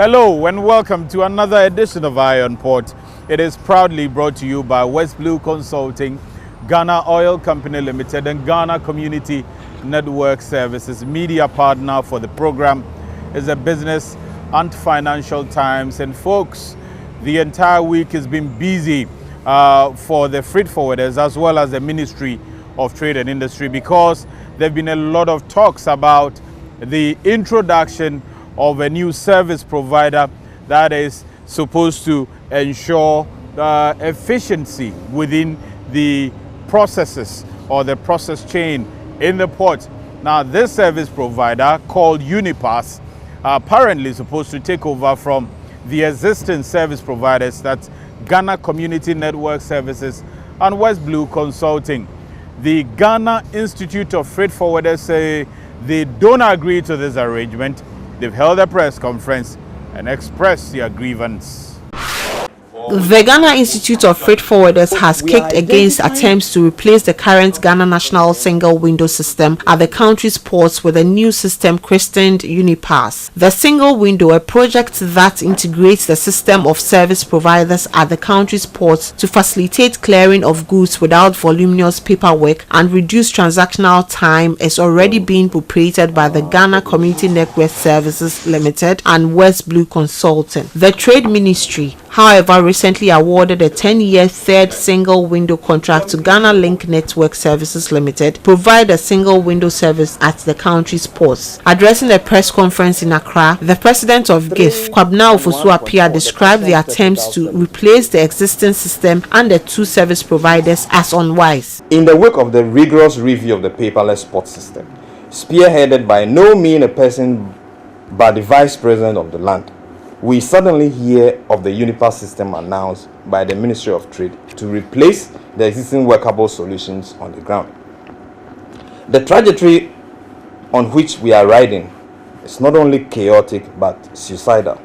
Hello and welcome to another edition of Eye on Port. It is proudly brought to you by West Blue Consulting, Ghana Oil Company Limited and Ghana Community Network Services. Media partner for the program is the Business and Financial Times. And folks, the entire week has been busy for the freight forwarders as well as the Ministry of Trade and Industry, because there have been a lot of talks about the introduction of a new service provider that is supposed to ensure efficiency within the processes or the process chain in the port. Now, this service provider called UNIPASS apparently supposed to take over from the existing service providers, that's Ghana Community Network Services and West Blue Consulting. The Ghana Institute of Freight Forwarders say they don't agree to this arrangement. They've held a press conference and expressed their grievance. The Ghana Institute of Freight Forwarders has kicked against attempts to replace the current Ghana National Single Window System at the country's ports with a new system christened UNIPASS. The Single Window, a project that integrates the system of service providers at the country's ports to facilitate clearing of goods without voluminous paperwork and reduce transactional time, is already being proprietary by the Ghana Community Network Services Limited and West Blue Consulting. The Trade Ministry, however, recently awarded a 10-year third single window contract to Ghana Link Network Services Limited to provide a single window service at the country's ports. Addressing a press conference in Accra, the president of GIF, Kwabena Ofosu-Appiah, described the attempts to replace the existing system and the two service providers as unwise. In the wake of the rigorous review of the paperless port system, spearheaded by no mean a person but the vice president of the land, we suddenly hear of the UNIPASS system announced by the Ministry of Trade to replace the existing workable solutions on the ground. The trajectory on which we are riding is not only chaotic but suicidal.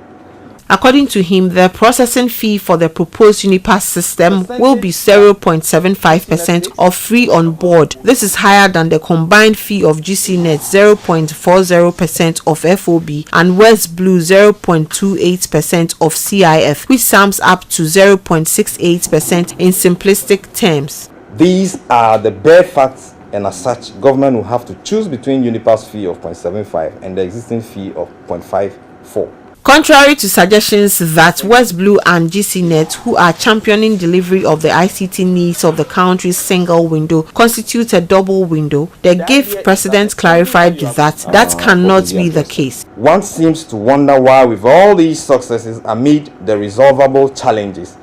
According to him, the processing fee for the proposed UNIPASS system will be 0.75% of free on board. This is higher than the combined fee of GCNet 0.40% of FOB and West Blue 0.28% of CIF, which sums up to 0.68% in simplistic terms. These are the bare facts, and as such, government will have to choose between UNIPASS fee of 0.75 and the existing fee of 0.54. Contrary to suggestions that West Blue and GCNet, who are championing delivery of the ICT needs of the country's single window, constitute a double window, the GIF president clarified that cannot be the case. One seems to wonder why, with all these successes amid the resolvable challenges,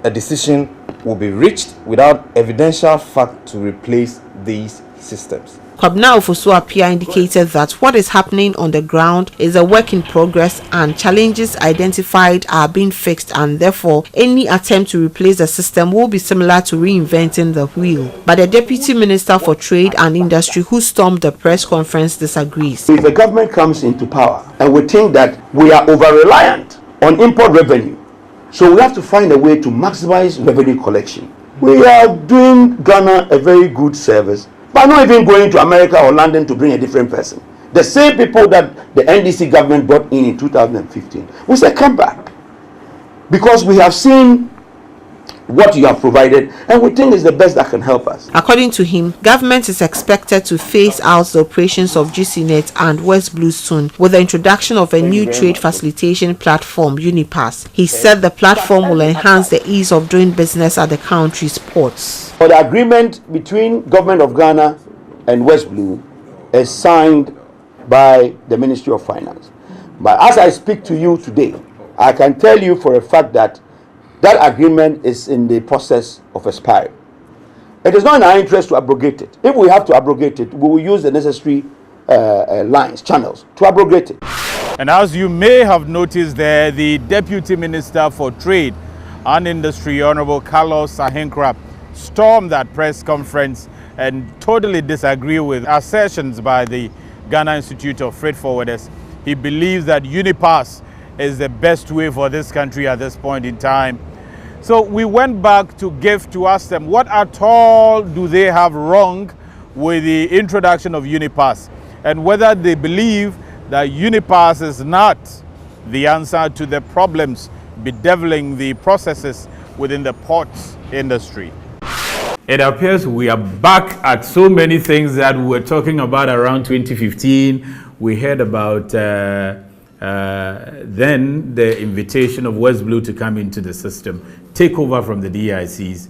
a decision will be reached without evidential fact to replace these systems. Kwabena Ofosu-Appiah indicated that what is happening on the ground is a work in progress and challenges identified are being fixed, and therefore any attempt to replace the system will be similar to reinventing the wheel. But the Deputy Minister for Trade and Industry, who stormed the press conference, disagrees. If the government comes into power and we think that we are over-reliant on import revenue, so we have to find a way to maximize revenue collection. We are doing Ghana a very good service by not even going to America or London to bring a different person. The same people that the NDC government brought in 2015, we say come back, because we have seen what you have provided and we think is the best that can help us. According to him, government is expected to phase out the operations of GCNet and West Blue soon with the introduction of a new trade facilitation platform, UNIPASS. He said the platform will enhance the ease of doing business at the country's ports. The agreement between Government of Ghana and West Blue is signed by the Ministry of Finance. But as I speak to you today, I can tell you for a fact that that agreement is in the process of expiry. It is not in our interest to abrogate it. If we have to abrogate it, we will use the necessary channels to abrogate it. And as you may have noticed there, the Deputy Minister for Trade and Industry, Honorable Carlos Sahenkra, stormed that press conference and totally disagree with assertions by the Ghana Institute of Freight Forwarders. He believes that UNIPASS is the best way for this country at this point in time. So we went back to GIF to ask them what at all do they have wrong with the introduction of UNIPASS, and whether they believe that UNIPASS is not the answer to the problems bedeviling the processes within the ports industry. It appears we are back at so many things that we were talking about around 2015. We heard about then the invitation of West Blue to come into the system, take over from the DICs.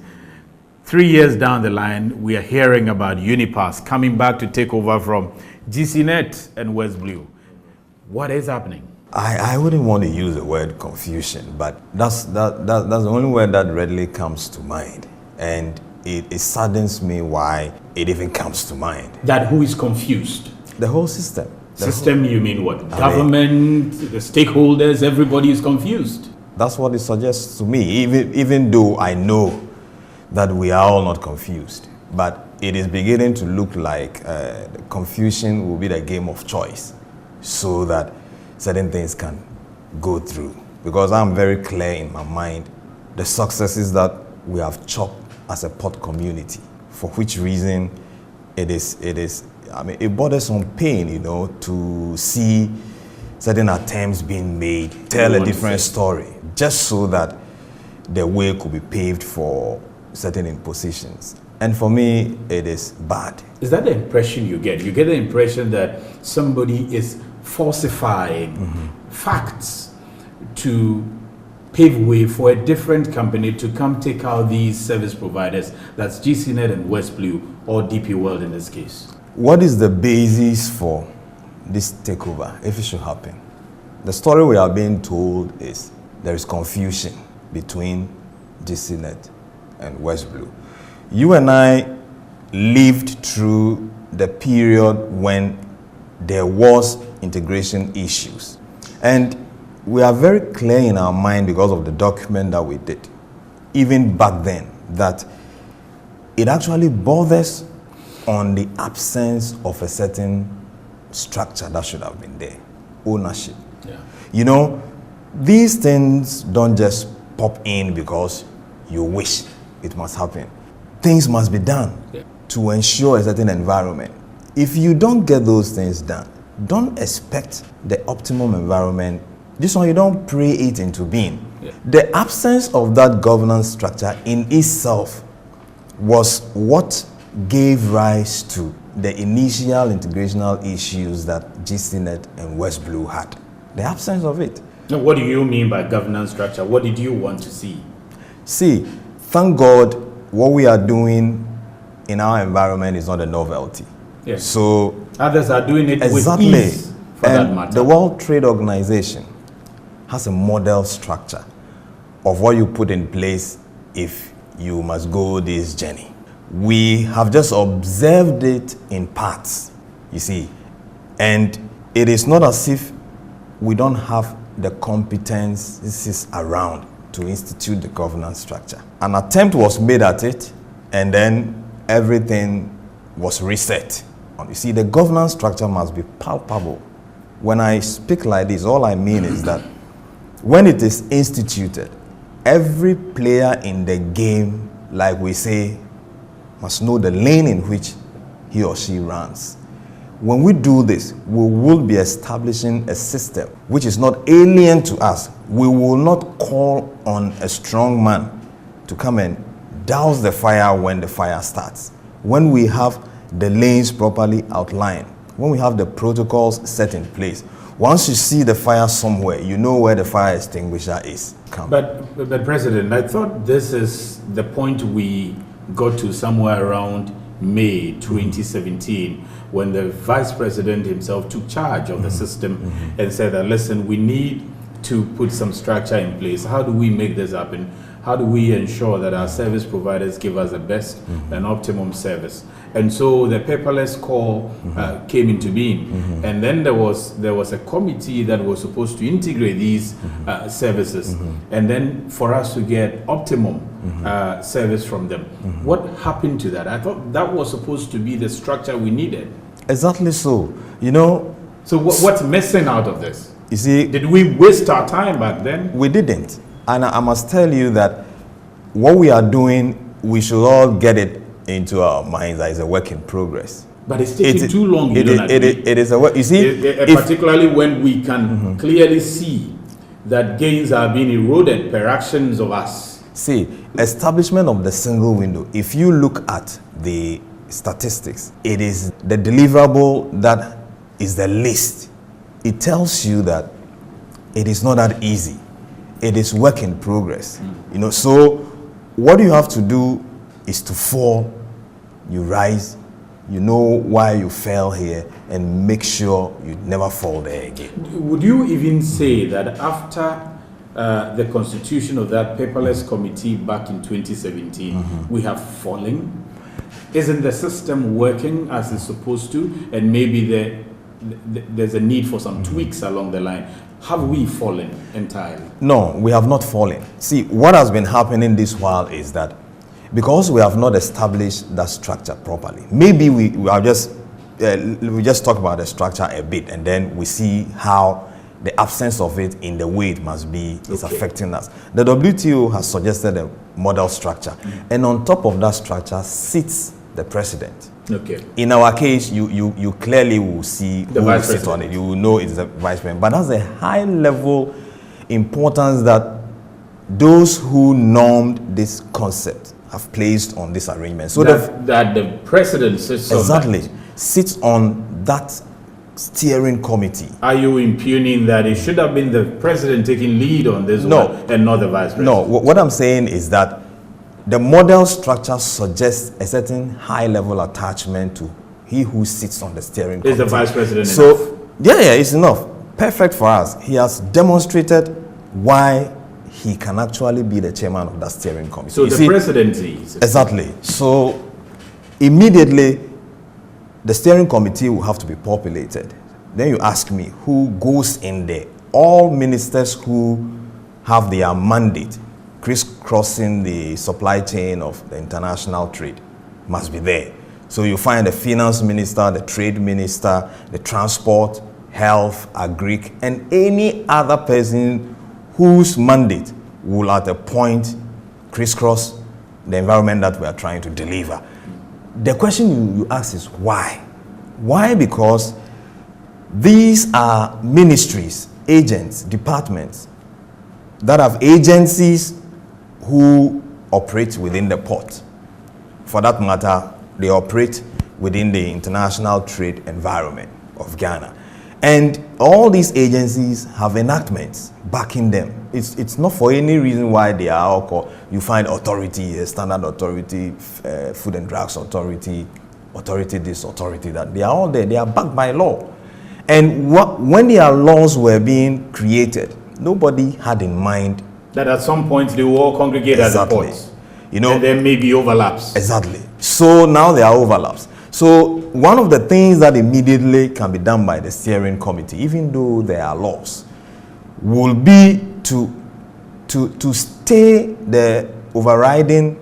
3 years down the line, we are hearing about UNIPASS coming back to take over from GCNet and West Blue. What is happening? I wouldn't want to use the word confusion, but that's the only word that readily comes to mind. And it saddens me why it even comes to mind. That who is confused? The whole system. System, you mean what? Government, the stakeholders, everybody is confused. That's what it suggests to me, even though I know that we are all not confused. But it is beginning to look like confusion will be the game of choice, so that certain things can go through. Because I'm very clear in my mind the successes that we have chopped as a port community, for which reason it is I mean, it borders on pain, you know, to see certain attempts being made, tell a different story, just so that the way could be paved for certain impositions. And for me, it is bad. Is that the impression you get? You get the impression that somebody is falsifying facts to pave way for a different company to come take out these service providers, that's GCNet and West Blue, or DP World in this case? What is the basis for this takeover, if it should happen? The story we are being told is there is confusion between GCNet and West Blue. You and I lived through the period when there was integration issues. And we are very clear in our mind, because of the document that we did, even back then, that it actually borders on the absence of a certain structure that should have been there. Ownership. Yeah. You know, these things don't just pop in because you wish it must happen. Things must be done to ensure a certain environment. If you don't get those things done, don't expect the optimum environment. This one, you don't pray it into being. Yeah. The absence of that governance structure in itself was what gave rise to the initial integrational issues that GCNet and West Blue had. The absence of it. Now, what do you mean by governance structure? What did you want to see? See, thank God, what we are doing in our environment is not a novelty. Yes. So others are doing it exactly with ease, for that matter. The World Trade Organization has a model structure of what you put in place if you must go this journey. We have just observed it in parts, you see, and it is not as if we don't have the competencies around to institute the governance structure. An attempt was made at it, and then everything was reset. You see, the governance structure must be palpable. When I speak like this, all I mean is that when it is instituted, every player in the game, like we say, must know the lane in which he or she runs. When we do this, we will be establishing a system which is not alien to us. We will not call on a strong man to come and douse the fire when the fire starts. When we have the lanes properly outlined, when we have the protocols set in place, once you see the fire somewhere, you know where the fire extinguisher is. But President, I thought this is the point we got to somewhere around May 2017, when the Vice President himself took charge of the system and said that, listen, we need to put some structure in place. How do we make this happen? How do we ensure that our service providers give us the best and optimum service? And so the paperless call came into being. And then there was a committee that was supposed to integrate these services, and then for us to get optimum service from them. What happened to that? I thought that was supposed to be the structure we needed. Exactly so. You know. So what's missing out of this? You see, did we waste our time back then? We didn't. And I must tell you that what we are doing, we should all get it into our minds as a work in progress. But it's taking too long. It is a work. You see, particularly when we can clearly see that gains are being eroded per actions of us? See, establishment of the single window, if you look at the statistics, it is the deliverable that is the least. It tells you that it is not that easy. It is work in progress. So what you have to do is to fall, you rise, you know why you fell here, and make sure you never fall there again. Would you even say that after the constitution of that paperless committee back in 2017, we have fallen? Isn't the system working as it's supposed to? And maybe there's a need for some tweaks along the line. Have we fallen entirely? No, we have not fallen. See, what has been happening this while is that because we have not established that structure properly, maybe we just talk about the structure a bit, and then we see how the absence of it in the way it must be is affecting us. The WTO has suggested a model structure, and on top of that structure sits the president. Okay. In our case, you clearly will see the who vice sits on president. it. You will know it's the vice president. But that's a high level importance that those who normed this concept have placed on this arrangement. So that the president sits exactly on that. sits on that steering committee. Are you impugning that it should have been the president taking lead on this one and not the vice president? No, what I'm saying is that the model structure suggests a certain high level attachment to he who sits on the steering committee. Is the vice president so enough? Yeah, it's enough. Perfect for us. He has demonstrated why he can actually be the chairman of that steering committee. So the presidency is exactly. So immediately the steering committee will have to be populated. Then you ask me who goes in there. All ministers who have their mandate crisscrossing the supply chain of the international trade must be there. So you find the finance minister, the trade minister, the transport, health, agric, and any other person whose mandate will at a point crisscross the environment that we are trying to deliver. The question you ask is why? Why? Because these are ministries, agents, departments that have agencies who operate within the port. For that matter, they operate within the international trade environment of Ghana. And all these agencies have enactments backing them. It's not for any reason why they are all called. You find authority, standard authority, food and drugs authority, authority this, authority that. They are all there. They are backed by law. And when their laws were being created, nobody had in mind that at some point they will all congregate at the ports. And there may be overlaps. Exactly. So now there are overlaps. So one of the things that immediately can be done by the steering committee, even though there are laws, will be to stay the overriding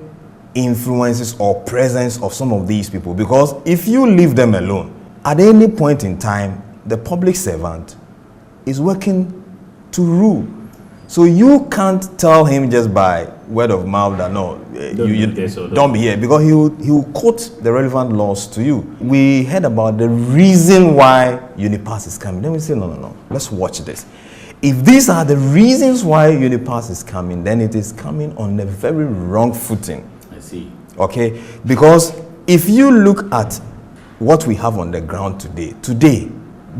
influences or presence of some of these people. Because if you leave them alone, at any point in time, the public servant is working to rule. So you can't tell him just by word of mouth that no, don't be here, because he will quote the relevant laws to you. We heard about the reason why UNIPASS is coming. Then we say, no. Let's watch this. If these are the reasons why UNIPASS is coming, then it is coming on a very wrong footing. I see. Okay? Because if you look at what we have on the ground today,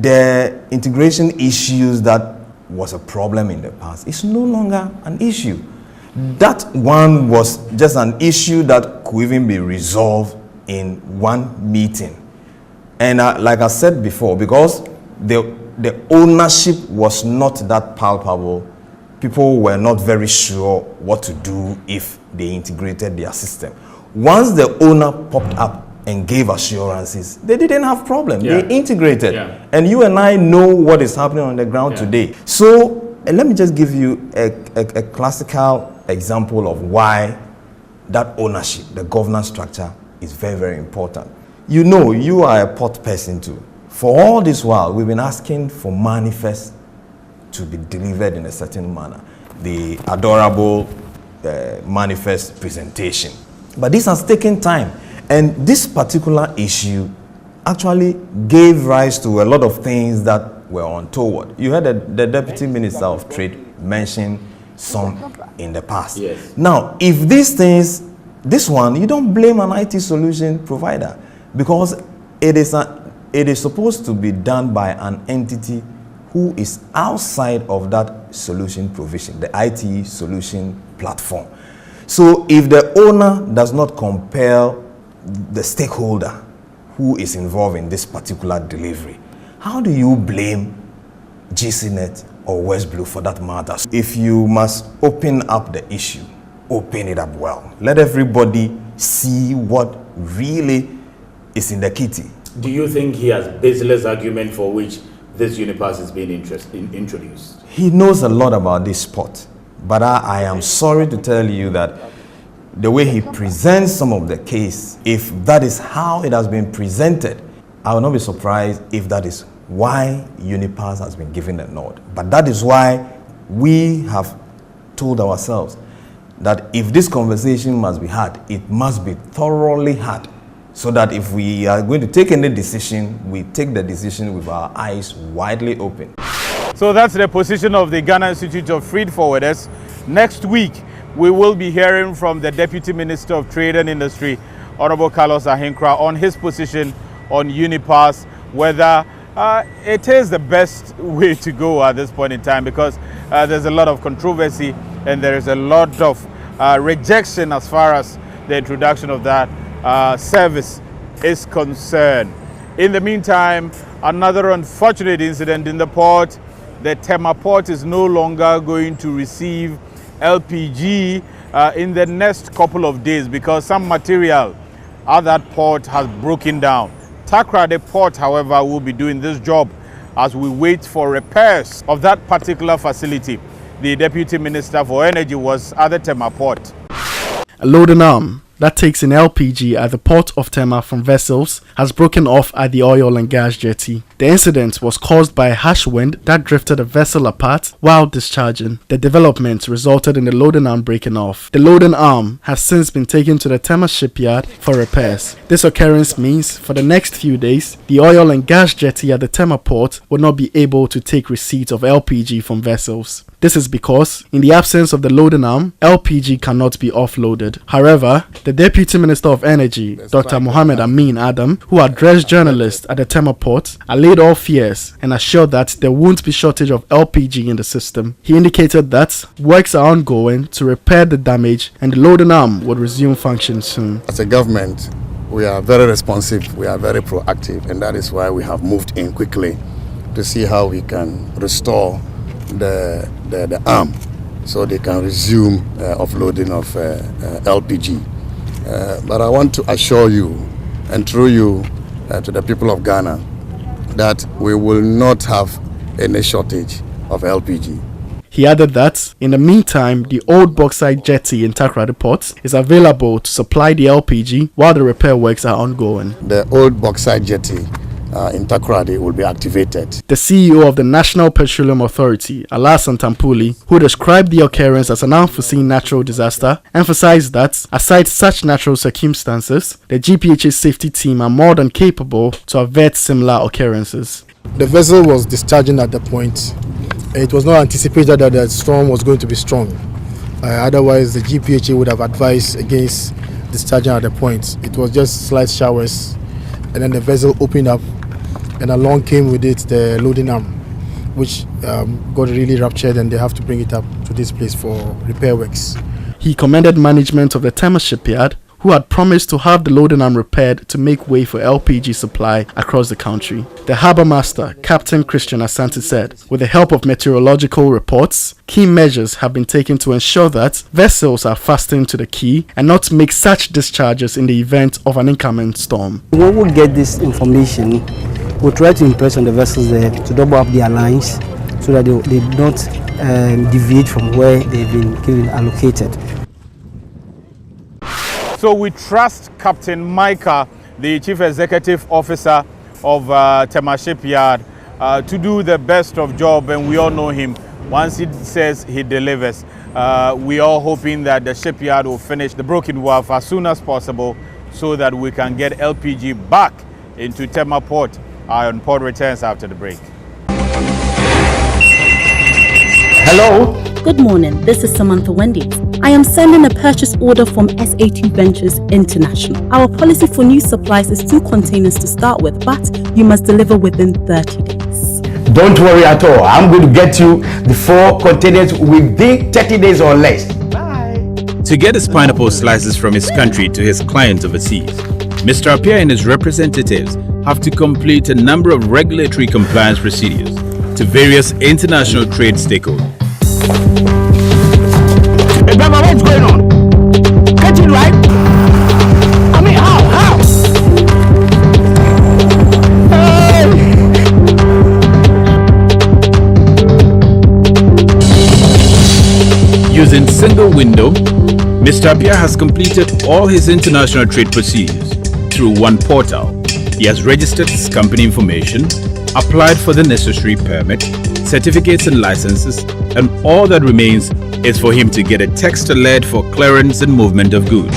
the integration issues that was a problem in the past, it's no longer an issue. That one was just an issue that could even be resolved in one meeting. And like I said before, because the ownership was not that palpable, people were not very sure what to do if they integrated their system. Once the owner popped up and gave assurances, they didn't have problem. They integrated. And you and I know what is happening on the ground today. So let me just give you a classical example of why that ownership, the governance structure, is very, very important. You know, you are a port person too. For all this while, we've been asking for manifest to be delivered in a certain manner. The adorable manifest presentation. But this has taken time. And this particular issue actually gave rise to a lot of things that were untoward. You heard the Deputy Minister of Trade mention some in the past. Yes. Now, if these things, this one, you don't blame an IT solution provider, because it is supposed to be done by an entity who is outside of that solution provision, the IT solution platform. So if the owner does not compel the stakeholder who is involved in this particular delivery, how do you blame GCNet or West Blue for that matter? If you must open up the issue, open it up well. Let everybody see what really is in the kitty. Do you think he has baseless argument for which this UNIPASS is being introduced? He knows a lot about this sport, but I am sorry to tell you that the way he presents some of the case, if that is how it has been presented, I will not be surprised if that is why UNIPASS has been given a nod. But that is why we have told ourselves that if this conversation must be had, it must be thoroughly had, so that if we are going to take any decision, we take the decision with our eyes widely open. So that's the position of the Ghana Institute of Freight Forwarders. Next week, we will be hearing from the Deputy Minister of Trade and Industry, Honorable Carlos Ahenkra, on his position on UNIPASS, whether it is the best way to go at this point in time, because there's a lot of controversy and there is a lot of rejection as far as the introduction of that service is concerned. In the meantime, another unfortunate incident in the port. The TEMA port is no longer going to receive LPG in the next couple of days because some material at that port has broken down. Takoradi Port, however, will be doing this job as we wait for repairs of that particular facility. The Deputy Minister for Energy was at the TEMA port. A loading arm that takes in LPG at the port of TEMA from vessels has broken off at the oil and gas jetty. The incident was caused by a harsh wind that drifted a vessel apart while discharging. The development resulted in the loading arm breaking off. The loading arm has since been taken to the TEMA shipyard for repairs. This occurrence means for the next few days, the oil and gas jetty at the TEMA port will not be able to take receipt of LPG from vessels. This is because, in the absence of the loading arm, LPG cannot be offloaded. However, the Deputy Minister of Energy, Dr. Mohammed Amin Adam, who addressed journalists at the TEMA port, allayed all fears and assured that there won't be shortage of LPG in the system. He indicated that works are ongoing to repair the damage and the loading arm would resume function soon. As a government, we are very responsive, we are very proactive, and that is why we have moved in quickly to see how we can restore the arm so they can resume offloading of LPG. But I want to assure you and through you to the people of Ghana that we will not have any shortage of LPG. He added that, in the meantime, the old bauxite jetty in Takoradi Port is available to supply the LPG while the repair works are ongoing. The old bauxite jetty in Takoradi will be activated. The CEO of the National Petroleum Authority, Alassane Tampuli, who described the occurrence as an unforeseen natural disaster, emphasized that, aside such natural circumstances, the GPHA safety team are more than capable to avert similar occurrences. The vessel was discharging at the point. It was not anticipated that the storm was going to be strong. Otherwise, the GPHA would have advised against discharging at the point. It was just slight showers, and then the vessel opened up, and along came with it the loading arm, which got really ruptured, and they have to bring it up to this place for repair works. He commended management of the TEMA shipyard, who had promised to have the loading arm repaired to make way for LPG supply across the country. The harbour master, Captain Christian Asante, said, with the help of meteorological reports, key measures have been taken to ensure that vessels are fastened to the quay and not make such discharges in the event of an incoming storm. When we get this information, we'll try to impress on the vessels there to double up their lines so that they don't deviate from where they've been allocated. So we trust Captain Micah, the Chief Executive Officer of TEMA Shipyard, to do the best of job, and we all know him. Once he says, he delivers. We are hoping that the shipyard will finish the broken wharf as soon as possible so that we can get LPG back into TEMA Port. Iron Port returns after the break. Hello? Good morning, this is Samantha Wendy. I am sending a purchase order from SA2 Ventures International. Our policy for new supplies is 2 containers to start with, but you must deliver within 30 days. Don't worry at all. I'm going to get you the 4 containers within 30 days or less. Bye. To get his pineapple slices from his country to his clients overseas, Mr. Appiah and his representatives have to complete a number of regulatory compliance procedures to various international trade stakeholders. Hey, Baba, what's going on? Get it right? I mean, how? Using single window, Mr. Appiah has completed all his international trade procedures through one portal. He has registered his company information, applied for the necessary permit, certificates and licenses, and all that remains is for him to get a text alert for clearance and movement of goods.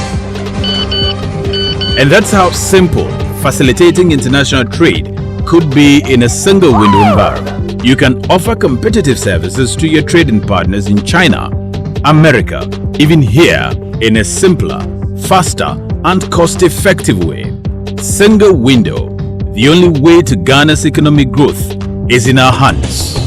And that's how simple facilitating international trade could be in a single window environment. You can offer competitive services to your trading partners in China, America, even here in a simpler, faster, and cost-effective way. Single window, the only way to Ghana's economic growth is in our hands.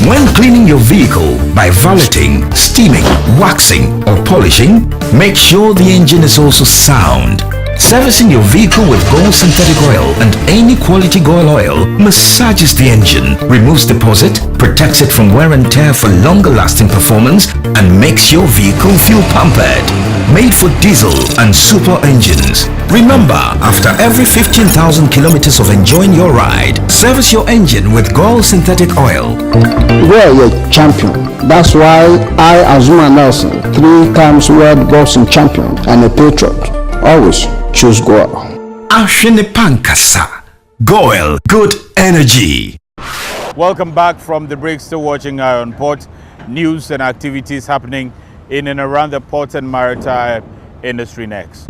When cleaning your vehicle by valeting, steaming, waxing, or polishing, make sure the engine is also sound. Servicing your vehicle with Gold synthetic oil and any quality Gold oil massages the engine, removes deposit, protects it from wear and tear for longer lasting performance, and makes your vehicle feel pampered. Made for diesel and super engines. Remember, after every 15,000 kilometers of enjoying your ride, service your engine with Gold synthetic oil. We're a champion. That's why I, Azuma Nelson, 3 times world boxing champion and a patriot, always choose Goil. Ashinipankasa. Goil, good energy. Welcome back from the break. Still watching Iron Port. News and activities happening in and around the port and maritime industry next.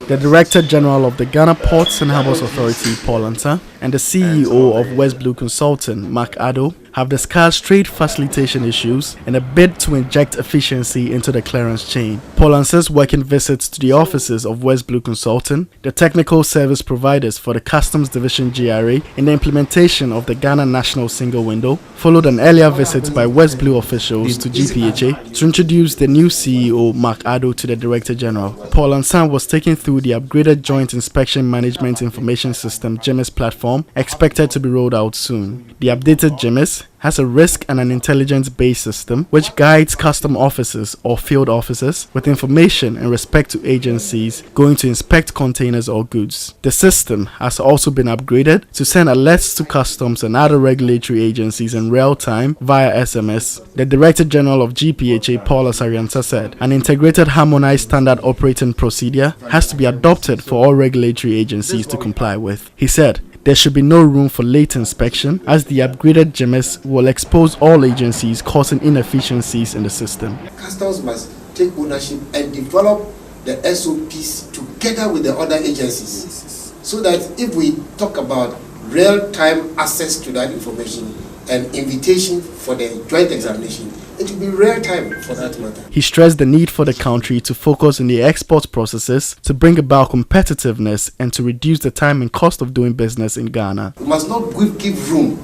The Director General of the Ghana Ports and Harbours Authority, Paul Ansah, and the CEO of West Blue Consulting, Mark Addo, have discussed trade facilitation issues in a bid to inject efficiency into the clearance chain. Paul Ansah's working visits to the offices of West Blue Consulting, the technical service providers for the Customs Division GRA, in the implementation of the Ghana National Single Window, followed an earlier visit by West Blue officials to GPHA to introduce the new CEO, Mark Addo, to the Director General. Paul Ansah was taken through the upgraded Joint Inspection Management Information System (GIMIS) platform, expected to be rolled out soon. The updated GIMIS has a risk and an intelligence-based system which guides custom officers or field officers with information in respect to agencies going to inspect containers or goods. The system has also been upgraded to send alerts to customs and other regulatory agencies in real time via SMS. The Director General of GPHA, Paul Ansah, said an integrated harmonized standard operating procedure has to be adopted for all regulatory agencies to comply with. He said, there should be no room for late inspection, as the upgraded GIMIS will expose all agencies, causing inefficiencies in the system. Customs must take ownership and develop the SOPs together with the other agencies, so that if we talk about real-time access to that information and invitation for the joint examination, it will be real time for that matter. He stressed the need for the country to focus on the export processes to bring about competitiveness and to reduce the time and cost of doing business in Ghana. We must not give room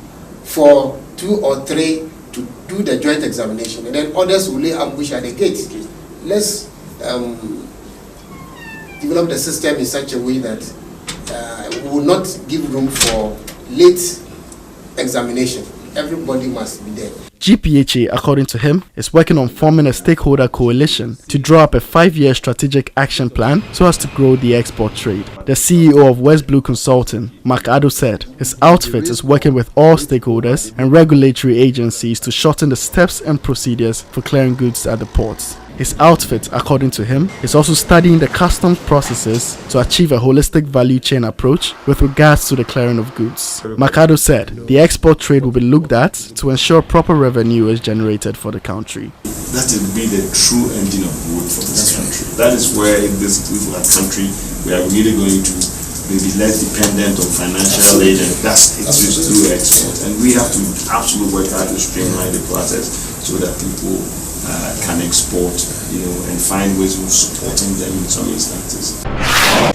for 2 or 3 to do the joint examination and then others will lay ambush at the gate. Let's develop the system in such a way that we will not give room for late examination. Everybody must be there. GPHA, according to him, is working on forming a stakeholder coalition to draw up a 5-year strategic action plan so as to grow the export trade. The CEO of West Blue Consulting, Mark Addo, said his outfit is working with all stakeholders and regulatory agencies to shorten the steps and procedures for clearing goods at the ports. His outfit, according to him, is also studying the customs processes to achieve a holistic value chain approach with regards to the clearing of goods. Mercado said the export trade will be looked at to ensure proper revenue is generated for the country. That will be the true engine of growth for this country. That is where in this country we are really going to be less dependent on financial aid, and that's it through export. And we have to absolutely work hard to streamline the process so that people can export, and find ways of supporting them in some instances.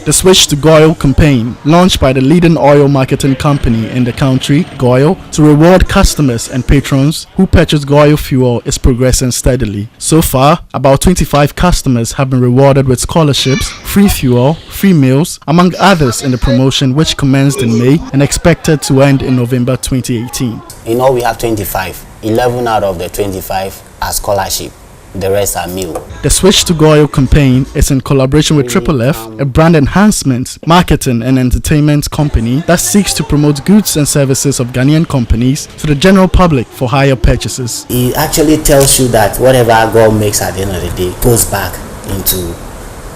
The Switch to Goil campaign, launched by the leading oil marketing company in the country, Goil, to reward customers and patrons who purchase Goil fuel, is progressing steadily. So far, about 25 customers have been rewarded with scholarships, free fuel, free meals, among others in the promotion, which commenced in May and expected to end in November 2018. In all, we have 25. 11 out of the 25 are scholarship. The rest are meal. The Switch to Goil campaign is in collaboration with Triple F, a brand enhancement, marketing and entertainment company that seeks to promote goods and services of Ghanaian companies to the general public for higher purchases. It actually tells you that whatever God makes at the end of the day goes back into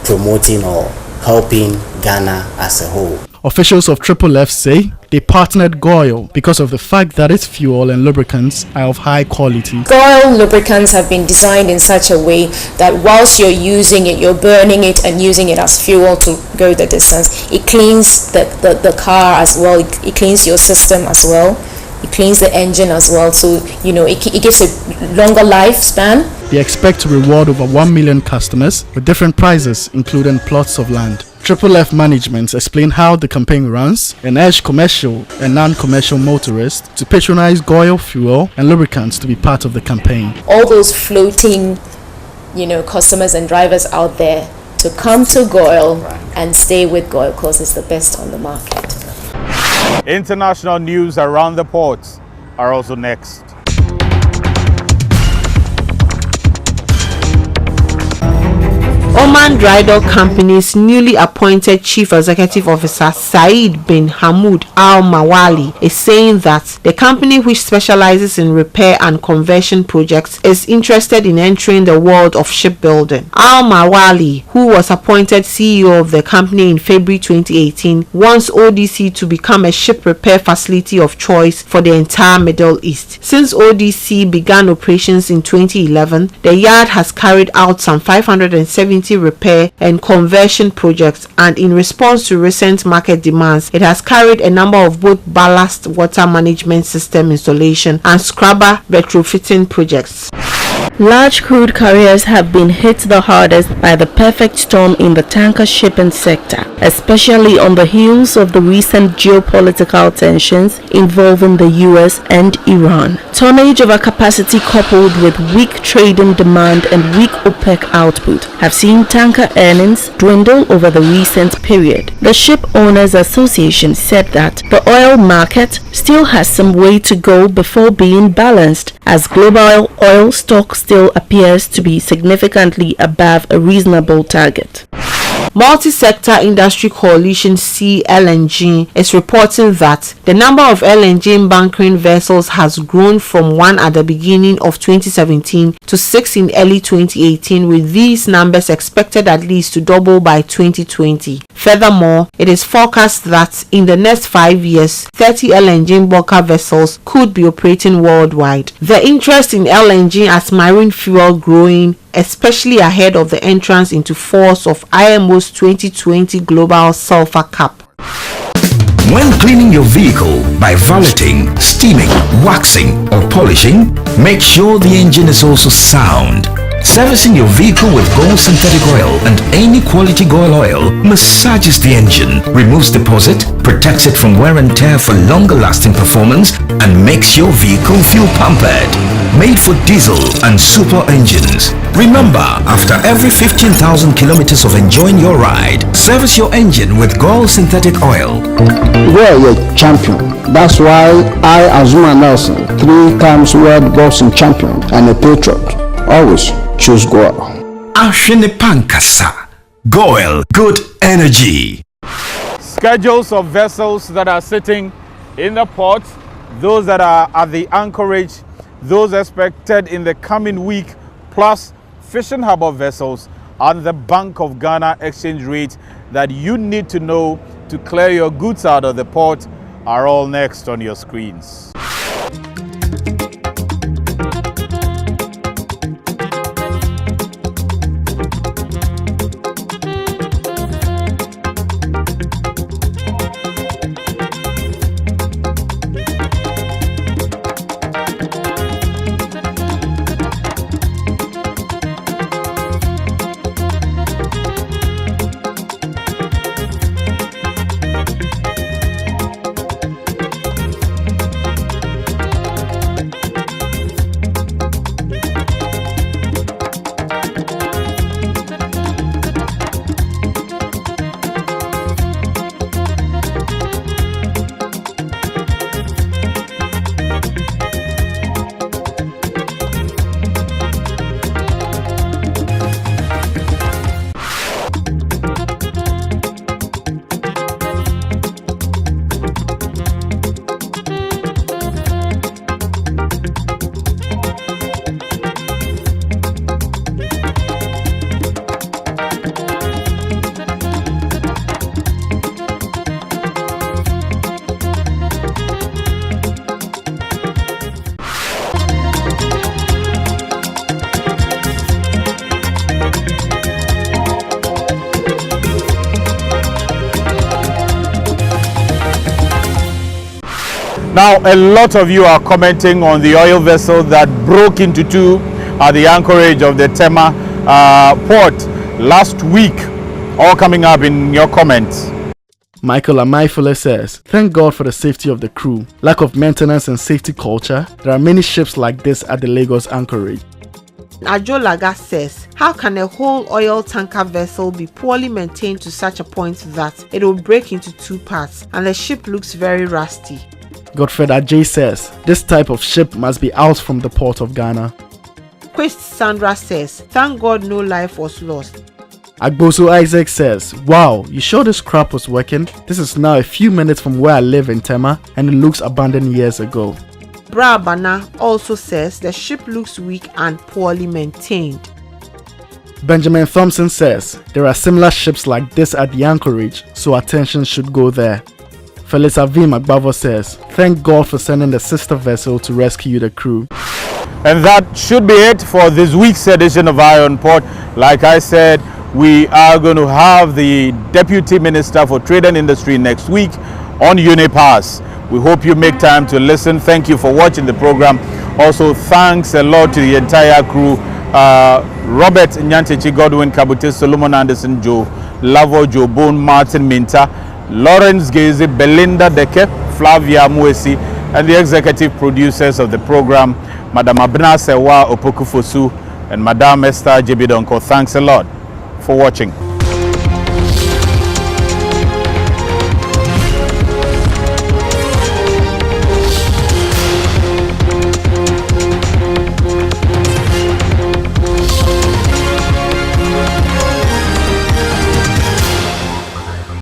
promoting or helping Ghana as a whole. Officials of Triple F say they partnered Goil because of the fact that its fuel and lubricants are of high quality. Goil lubricants have been designed in such a way that whilst you're using it, you're burning it and using it as fuel to go the distance. It cleans the car as well, it cleans your system as well, it cleans the engine as well, so it gives a longer lifespan. They expect to reward over 1 million customers with different prizes, including plots of land. Triple F management explain how the campaign runs and urge commercial and non-commercial motorists to patronize Goil fuel and lubricants to be part of the campaign. All those floating, customers and drivers out there to come to Goil and stay with Goil because it's the best on the market. International news around the ports are also next. Oman Dry Dock Company's newly appointed Chief Executive Officer Saeed bin Hamoud Al Mawali is saying that the company, which specializes in repair and conversion projects, is interested in entering the world of shipbuilding. Al Mawali, who was appointed CEO of the company in February 2018, wants ODC to become a ship repair facility of choice for the entire Middle East. Since ODC began operations in 2011, the yard has carried out some 570 repair and conversion projects, and in response to recent market demands, it has carried a number of both ballast water management system installation and scrubber retrofitting projects. Large crude carriers have been hit the hardest by the perfect storm in the tanker shipping sector, especially on the heels of the recent geopolitical tensions involving the US and Iran. Tonnage overcapacity coupled with weak trading demand and weak OPEC output have seen tanker earnings dwindle over the recent period. The Ship Owners Association said that the oil market still has some way to go before being balanced, as global oil stock still appears to be significantly above a reasonable target. Multi-Sector Industry Coalition (CLNG) is reporting that the number of LNG bunkering vessels has grown from 1 at the beginning of 2017 to 6 in early 2018, with these numbers expected at least to double by 2020. Furthermore, it is forecast that in the next 5 years, 30 LNG bunker vessels could be operating worldwide. The interest in LNG as marine fuel growing, especially ahead of the entrance into force of IMO's 2020 Global Sulfur Cap. When cleaning your vehicle by valeting, steaming, waxing or polishing, make sure the engine is also sound. Servicing your vehicle with Gold Synthetic Oil and any quality Goil oil massages the engine, removes deposit, protects it from wear and tear for longer lasting performance, and makes your vehicle feel pampered. Made for diesel and super engines. Remember, after every 15,000 kilometers of enjoying your ride, service your engine with Gold Synthetic Oil. We're a champion. That's why I, Azuma Nelson, 3 times world boxing champion and a patriot, always choose Goil. Ashene Pankasa. Goil, good energy. Schedules of vessels that are sitting in the port, those that are at the anchorage, those expected in the coming week, plus fishing harbor vessels, and the Bank of Ghana exchange rate that you need to know to clear your goods out of the port are all next on your screens. Now, a lot of you are commenting on the oil vessel that broke into two at the anchorage of the TEMA port last week. All coming up in your comments. Michael Amaifule says, thank God for the safety of the crew. Lack of maintenance and safety culture. There are many ships like this at the Lagos anchorage. Ajo Laga says, how can a whole oil tanker vessel be poorly maintained to such a point that it will break into two parts and the ship looks very rusty? Godfred Ajay says, this type of ship must be out from the port of Ghana. Quest Sandra says, thank God no life was lost. Agboso Isaac says, wow, you sure this crap was working? This is now a few minutes from where I live in Tema and it looks abandoned years ago. Bra Bana also says the ship looks weak and poorly maintained. Benjamin Thompson says, there are similar ships like this at the anchorage, so attention should go there. Felix Avim Agbavo says, thank God for sending the sister vessel to rescue the crew. And that should be it for this week's edition of Eye on Port. Like I said, we are going to have the Deputy Minister for Trade and Industry next week on UNIPASS. We hope you make time to listen. Thank you for watching the program. Also, thanks a lot to the entire crew. Robert Nyantechi, Godwin Kabute, Solomon Anderson, Joe Lavo, Joe Bone, Martin Minta, Lawrence Gezi, Belinda Deke, Flavia Mwesi, and the executive producers of the program, Madam Abna Sewa Opokufosu and Madam Esther Jebidonko. Thanks a lot for watching.